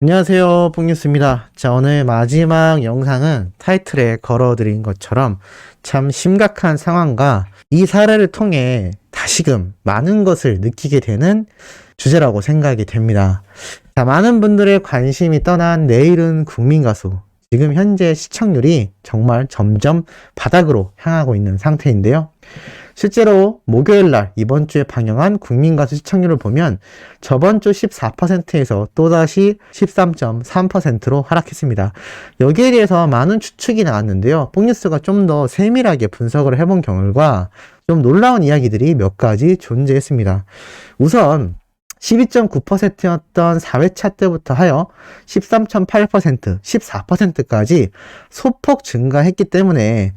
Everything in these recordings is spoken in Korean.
안녕하세요, 뽕뉴스입니다. 자, 오늘 마지막 영상은 타이틀에 걸어드린 것처럼 참 심각한 상황과 이 사례를 통해 다시금 많은 것을 느끼게 되는 주제라고 생각이 됩니다. 자, 많은 분들의 관심이 떠난 내일은 국민가수. 지금 현재 시청률이 정말 점점 바닥으로 향하고 있는 상태인데요. 실제로 목요일날 이번 주에 방영한 국민가수 시청률을 보면 저번 주 14%에서 또다시 13.3%로 하락했습니다. 여기에 대해서 많은 추측이 나왔는데요. 뽕뉴스가 좀 더 세밀하게 분석을 해본 결과 좀 놀라운 이야기들이 몇 가지 존재했습니다. 우선 12.9%였던 4회차 때부터 하여 13.8%, 14%까지 소폭 증가했기 때문에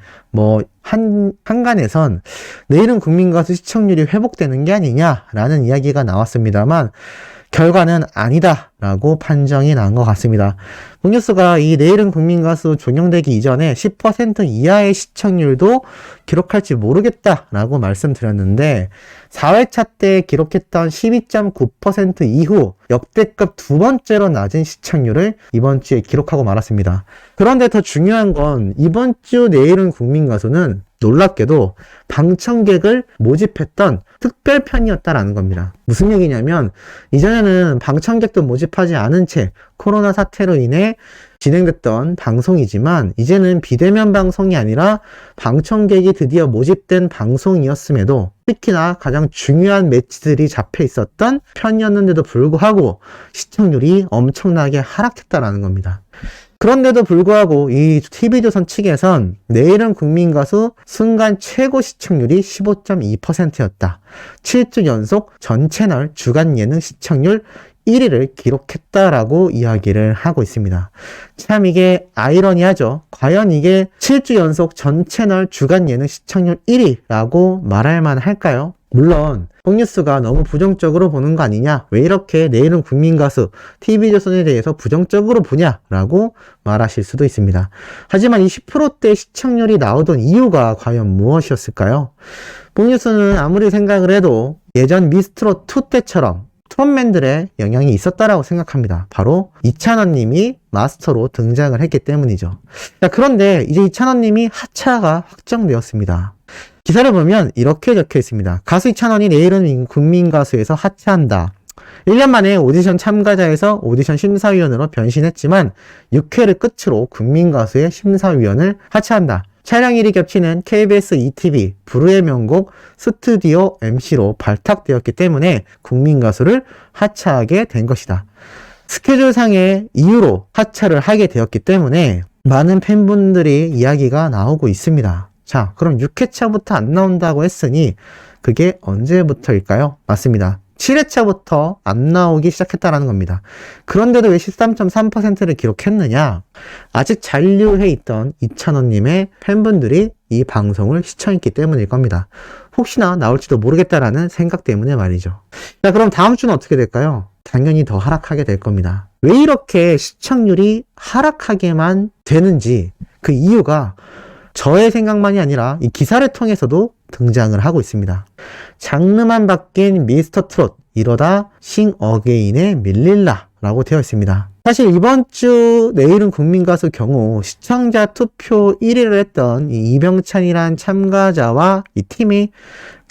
한간에선 내일은 국민가수 시청률이 회복되는 게 아니냐라는 이야기가 나왔습니다만 결과는 아니다라고 판정이 난 것 같습니다. 뽕뉴스가 이 내일은 국민가수 종영되기 이전에 10% 이하의 시청률도 기록할지 모르겠다라고 말씀드렸는데 4회차 때 기록했던 12.9% 이후 역대급 두 번째로 낮은 시청률을 이번 주에 기록하고 말았습니다. 그런데 더 중요한 건 이번 주 내일은 국민가수는 놀랍게도 방청객을 모집했던 특별편이었다라는 겁니다. 무슨 얘기냐면 이전에는 방청객도 모집하지 않은 채 코로나 사태로 인해 진행됐던 방송이지만 이제는 비대면 방송이 아니라 방청객이 드디어 모집된 방송이었음에도 특히나 가장 중요한 매치들이 잡혀 있었던 편이었는데도 불구하고 시청률이 엄청나게 하락했다라는 겁니다. 그런데도 불구하고 이 TV조선 측에선 내일은 국민가수 순간 최고 시청률이 15.2%였다. 7주 연속 전 채널 주간 예능 시청률 1위를 기록했다라고 이야기를 하고 있습니다. 참 이게 아이러니하죠. 과연 이게 7주 연속 전 채널 주간 예능 시청률 1위라고 말할 만할까요? 물론 뽕뉴스가 너무 부정적으로 보는 거 아니냐, 왜 이렇게 내일은 국민가수 TV조선에 대해서 부정적으로 보냐라고 말하실 수도 있습니다. 하지만 이 10%대 시청률이 나오던 이유가 과연 무엇이었을까요? 뽕뉴스는 아무리 생각을 해도 예전 미스트롯2 때처럼 트롯맨들의 영향이 있었다라고 생각합니다. 바로 이찬원 님이 마스터로 등장을 했기 때문이죠. 자, 그런데 이제 이찬원 님이 하차가 확정되었습니다. 기사를 보면 이렇게 적혀 있습니다. 가수 이찬원이 내일은 국민가수에서 하차한다. 1년 만에 오디션 참가자에서 오디션 심사위원으로 변신했지만 6회를 끝으로 국민가수의 심사위원을 하차한다. 촬영일이 겹치는 KBS ETV 불후의 명곡 스튜디오 MC로 발탁되었기 때문에 국민가수를 하차하게 된 것이다. 스케줄상의 이유로 하차를 하게 되었기 때문에 많은 팬분들이 이야기가 나오고 있습니다. 자, 그럼 6회차부터 안 나온다고 했으니 그게 언제부터일까요? 맞습니다. 7회차부터 안 나오기 시작했다라는 겁니다. 그런데도 왜 13.3%를 기록했느냐? 아직 잔류해 있던 이찬원님의 팬분들이 이 방송을 시청했기 때문일 겁니다. 혹시나 나올지도 모르겠다라는 생각 때문에 말이죠. 자, 그럼 다음 주는 어떻게 될까요? 당연히 더 하락하게 될 겁니다. 왜 이렇게 시청률이 하락하게만 되는지 그 이유가 저의 생각만이 아니라 이 기사를 통해서도 등장을 하고 있습니다. 장르만 바뀐 미스터 트롯, 이러다 싱 어게인에 밀릴라 라고 되어 있습니다. 사실 이번 주 내일은 국민가수 경우 시청자 투표 1위를 했던 이 이병찬이란 참가자와 이 팀이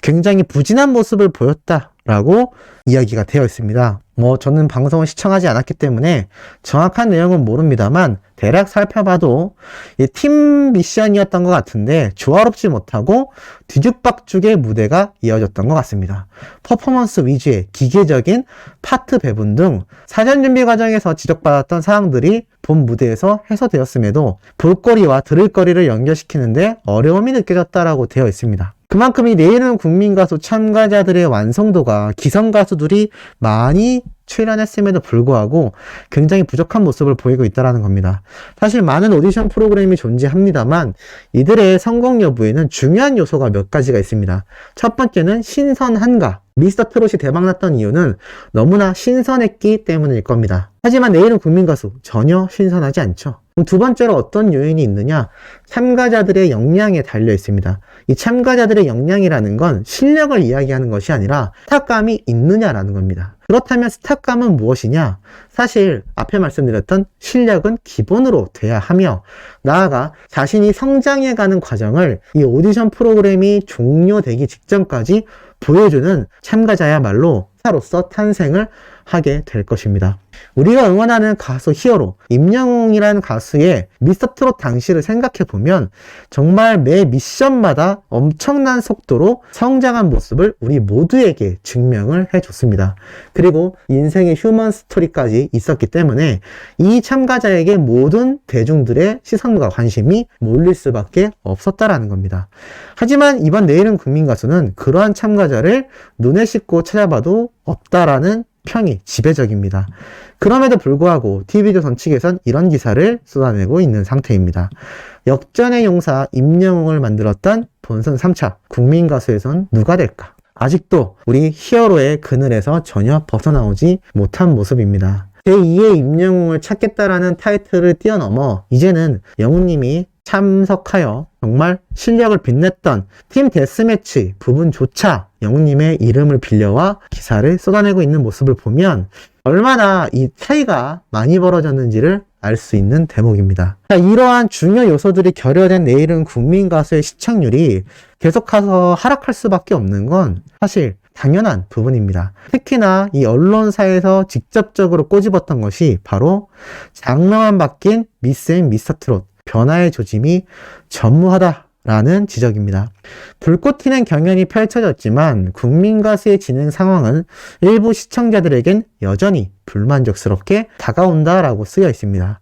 굉장히 부진한 모습을 보였다라고 이야기가 되어 있습니다. 저는 방송을 시청하지 않았기 때문에 정확한 내용은 모릅니다만 대략 살펴봐도 이 팀 미션이었던 것 같은데 조화롭지 못하고 뒤죽박죽의 무대가 이어졌던 것 같습니다. 퍼포먼스 위주의 기계적인 파트 배분 등 사전 준비 과정에서 지적받았던 사항들이 본 무대에서 해소되었음에도 볼거리와 들을거리를 연결시키는데 어려움이 느껴졌다라고 되어 있습니다. 그만큼 이 내일은 국민가수 참가자들의 완성도가 기성 가수들이 많이 출연했음에도 불구하고 굉장히 부족한 모습을 보이고 있다는 겁니다. 사실 많은 오디션 프로그램이 존재합니다만 이들의 성공 여부에는 중요한 요소가 몇 가지가 있습니다. 첫 번째는 신선한가. 미스터 트롯이 대박났던 이유는 너무나 신선했기 때문일 겁니다. 하지만 내일은 국민가수 전혀 신선하지 않죠. 그럼 두 번째로 어떤 요인이 있느냐? 참가자들의 역량에 달려 있습니다. 이 참가자들의 역량이라는 건 실력을 이야기하는 것이 아니라 타감이 있느냐라는 겁니다. 그렇다면 스타감은 무엇이냐? 사실 앞에 말씀드렸던 실력은 기본으로 돼야 하며, 나아가 자신이 성장해가는 과정을 이 오디션 프로그램이 종료되기 직전까지 보여주는 참가자야말로 스타로서 탄생을 하게 될 것입니다. 우리가 응원하는 가수 히어로 임영웅이라는 가수의 미스터트롯 당시를 생각해보면 정말 매 미션마다 엄청난 속도로 성장한 모습을 우리 모두에게 증명을 해줬습니다. 그리고 인생의 휴먼 스토리까지 있었기 때문에 이 참가자에게 모든 대중들의 시선과 관심이 몰릴 수밖에 없었다라는 겁니다. 하지만 이번 내일은 국민 가수는 그러한 참가자를 눈에 씻고 찾아봐도 없다라는 평이 지배적입니다. 그럼에도 불구하고 TV조선 측에선 이런 기사를 쏟아내고 있는 상태입니다. 역전의 용사 임영웅을 만들었던 본선 3차 국민가수에선 누가 될까? 아직도 우리 히어로의 그늘에서 전혀 벗어나오지 못한 모습입니다. 제2의 임영웅을 찾겠다라는 타이틀을 뛰어넘어 이제는 영웅님이 참석하여 정말 실력을 빛냈던 팀 데스매치 부분조차 영웅님의 이름을 빌려와 기사를 쏟아내고 있는 모습을 보면 얼마나 이 차이가 많이 벌어졌는지를 알 수 있는 대목입니다. 자, 이러한 중요 요소들이 결여된 내일은 국민 가수의 시청률이 계속해서 하락할 수밖에 없는 건 사실 당연한 부분입니다. 특히나 이 언론사에서 직접적으로 꼬집었던 것이 바로 장르만 바뀐 미스 앤 미스터 트롯 변화의 조짐이 전무하다라는 지적입니다. 불꽃 튀는 경연이 펼쳐졌지만 국민 가수의 진행 상황은 일부 시청자들에겐 여전히 불만족스럽게 다가온다라고 쓰여 있습니다.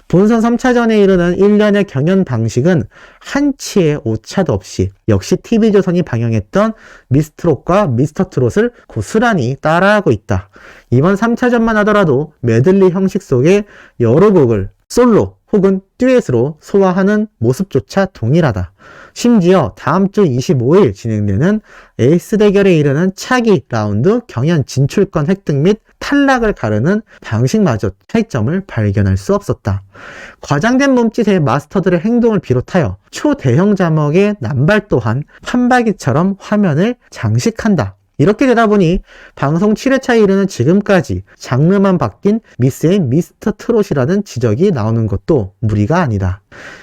본선 3차전에 이르는 1년의 경연 방식은 한치의 오차도 없이 역시 TV조선이 방영했던 미스트롯과 미스터트롯을 고스란히 따라하고 있다. 이번 3차전만 하더라도 메들리 형식 속의 여러 곡을 솔로 혹은 듀엣으로 소화하는 모습조차 동일하다. 심지어 다음 주 25일 진행되는 에이스 대결에 이르는 차기 라운드 경연 진출권 획득 및 탈락을 가르는 방식마저 차이점을 발견할 수 없었다. 과장된 몸짓의 마스터들의 행동을 비롯하여 초대형 자막의 남발 또한 판박이처럼 화면을 장식한다. 이렇게 되다 보니 방송 7회차에 이르는 지금까지 장르만 바뀐 미스 앤 미스터 트롯이라는 지적이 나오는 것도 무리가 아니다.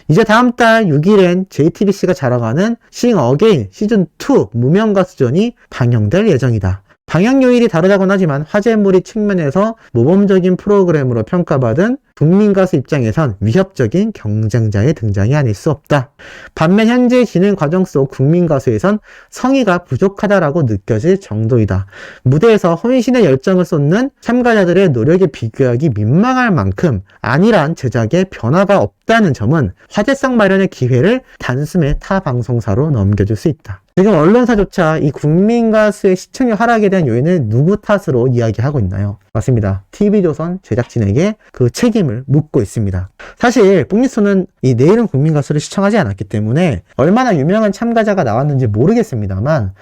이제 다음 달 6일엔 JTBC가 자랑하는 싱 어게인 시즌2 무명가수전이 방영될 예정이다. 방영 요일이 다르다곤 하지만 화제물이 측면에서 모범적인 프로그램으로 평가받은 국민가수 입장에선 위협적인 경쟁자의 등장이 아닐 수 없다. 반면 현재 진행 과정 속 국민가수에선 성의가 부족하다라고 느껴질 정도이다. 무대에서 혼신의 열정을 쏟는 참가자들의 노력에 비교하기 민망할 만큼 안일한 제작에 변화가 없다는 점은 화제성 마련의 기회를 단숨에 타 방송사로 넘겨줄 수 있다. 지금 언론사조차 이 국민가수의 시청률 하락에 대한 요인을 누구 탓으로 이야기하고 있나요? 맞습니다. TV조선 제작진에게 그 책임을 묻고 있습니다. 사실 뽕뉴스는 이 내일은 국민가수를 시청하지 않았기 때문에 얼마나 유명한 참가자가 나왔는지 모르겠습니다만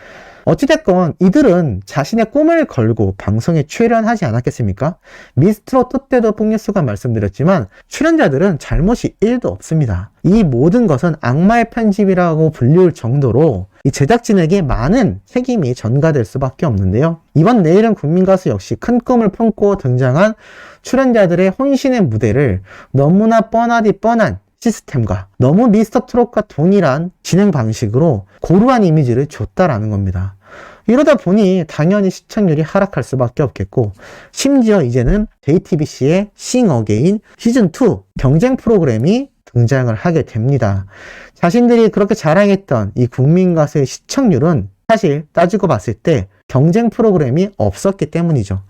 어찌됐건 이들은 자신의 꿈을 걸고 방송에 출연하지 않았겠습니까? 미스트롯 때도 뽕뉴스가 말씀드렸지만 출연자들은 잘못이 1도 없습니다. 이 모든 것은 악마의 편집이라고 불리울 정도로 이 제작진에게 많은 책임이 전가될 수밖에 없는데요. 이번 내일은 국민가수 역시 큰 꿈을 품고 등장한 출연자들의 혼신의 무대를 너무나 뻔하디 뻔한 시스템과 너무 미스터트롯과 동일한 진행 방식으로 고루한 이미지를 줬다라는 겁니다. 이러다 보니 당연히 시청률이 하락할 수밖에 없겠고 심지어 이제는 JTBC의 싱 어게인 시즌2 경쟁 프로그램이 등장을 하게 됩니다. 자신들이 그렇게 자랑했던 이 국민가수의 시청률은 사실 따지고 봤을 때 경쟁 프로그램이 없었기 때문이죠.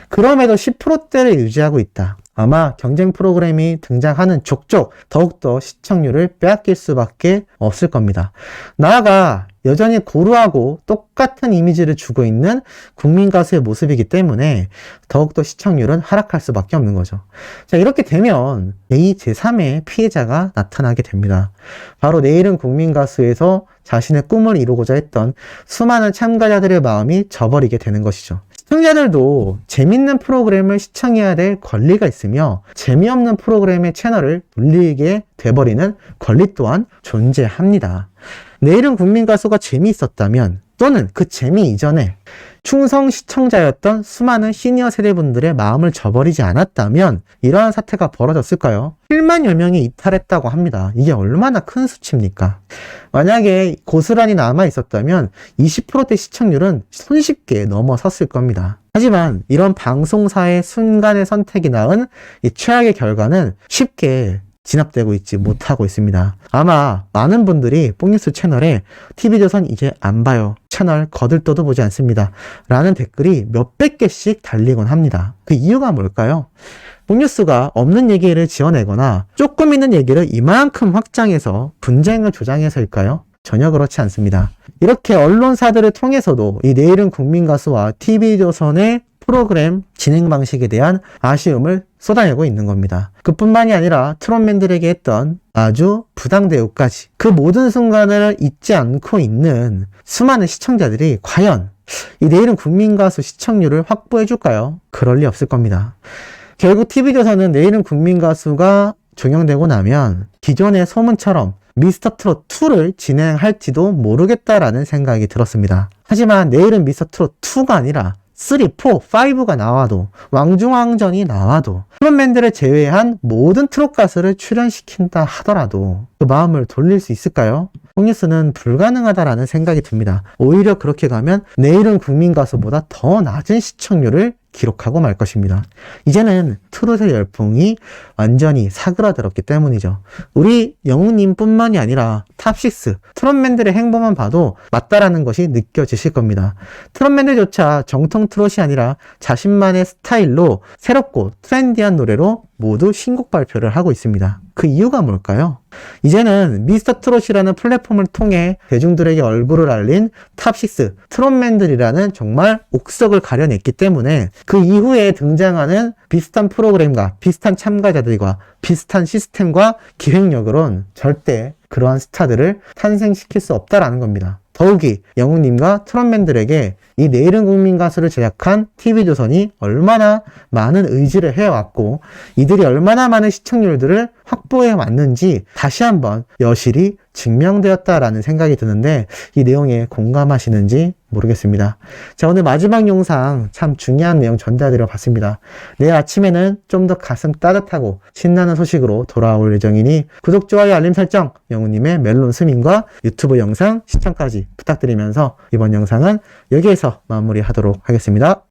그럼에도 10%대를 유지하고 있다. 아마 경쟁 프로그램이 등장하는 족족 더욱더 시청률을 빼앗길 수밖에 없을 겁니다. 나아가 여전히 고루하고 똑같은 이미지를 주고 있는 국민가수의 모습이기 때문에 더욱더 시청률은 하락할 수밖에 없는 거죠. 자, 이렇게 되면 제2, 제3의 피해자가 나타나게 됩니다. 바로 내일은 국민가수에서 자신의 꿈을 이루고자 했던 수많은 참가자들의 마음이 저버리게 되는 것이죠. 시청자들도 재밌는 프로그램을 시청해야 될 권리가 있으며 재미없는 프로그램의 채널을 돌리게 돼버리는 권리 또한 존재합니다. 내일은 국민 가수가 재미있었다면 또는 그 재미 이전에 충성 시청자였던 수많은 시니어 세대분들의 마음을 저버리지 않았다면 이러한 사태가 벌어졌을까요? 7만여 명이 이탈했다고 합니다. 이게 얼마나 큰 수치입니까? 만약에 고스란히 남아있었다면 20%대 시청률은 손쉽게 넘어섰을 겁니다. 하지만 이런 방송사의 순간의 선택이 낳은 이 최악의 결과는 쉽게 진압되고 있지 못하고 있습니다. 아마 많은 분들이 뽕뉴스 채널에 TV조선 이제 안 봐요. 채널 거들떠도 보지 않습니다. 라는 댓글이 몇백 개씩 달리곤 합니다. 그 이유가 뭘까요? 뽕뉴스가 없는 얘기를 지어내거나 조금 있는 얘기를 이만큼 확장해서 분쟁을 조장해서일까요? 전혀 그렇지 않습니다. 이렇게 언론사들을 통해서도 이 내일은 국민가수와 TV조선의 프로그램 진행 방식에 대한 아쉬움을 쏟아내고 있는 겁니다. 그뿐만이 아니라 트롯맨들에게 했던 아주 부당 대우까지 그 모든 순간을 잊지 않고 있는 수많은 시청자들이 과연 이 내일은 국민가수 시청률을 확보해 줄까요? 그럴 리 없을 겁니다. 결국 TV조선은 내일은 국민가수가 종영되고 나면 기존의 소문처럼 미스터트롯 2를 진행할지도 모르겠다라는 생각이 들었습니다. 하지만 내일은 미스터트롯 2가 아니라 3, 4, 5가 나와도 왕중왕전이 나와도 트롯맨들을 제외한 모든 트롯 가수를 출연시킨다 하더라도 그 마음을 돌릴 수 있을까요? 뽕뉴스는 불가능하다라는 생각이 듭니다. 오히려 그렇게 가면 내일은 국민가수보다 더 낮은 시청률을 기록하고 말 것입니다. 이제는 트롯의 열풍이 완전히 사그라들었기 때문이죠. 우리 영웅님 뿐만이 아니라 탑6 트롯맨들의 행보만 봐도 맞다라는 것이 느껴지실 겁니다. 트롯맨들조차 정통 트롯이 아니라 자신만의 스타일로 새롭고 트렌디한 노래로 모두 신곡 발표를 하고 있습니다. 그 이유가 뭘까요? 이제는 미스터트롯이라는 플랫폼을 통해 대중들에게 얼굴을 알린 탑6 트롯맨들이라는 정말 옥석을 가려냈기 때문에 그 이후에 등장하는 비슷한 프로그램과 비슷한 참가자들과 비슷한 시스템과 기획력으론 절대 그러한 스타들을 탄생시킬 수 없다라는 겁니다. 더욱이 영웅님과 트롯맨들에게 이 내일은 국민가수를 제작한 TV조선이 얼마나 많은 의지를 해왔고 이들이 얼마나 많은 시청률들을 확보해 왔는지 다시 한번 여실히 증명되었다라는 생각이 드는데 이 내용에 공감하시는지 모르겠습니다. 자, 오늘 마지막 영상 참 중요한 내용 전달드려 봤습니다. 내일 아침에는 좀 더 가슴 따뜻하고 신나는 소식으로 돌아올 예정이니 구독, 좋아요, 알림 설정, 영우님의 멜론 스밍과 유튜브 영상 시청까지 부탁드리면서 이번 영상은 여기에서 마무리하도록 하겠습니다.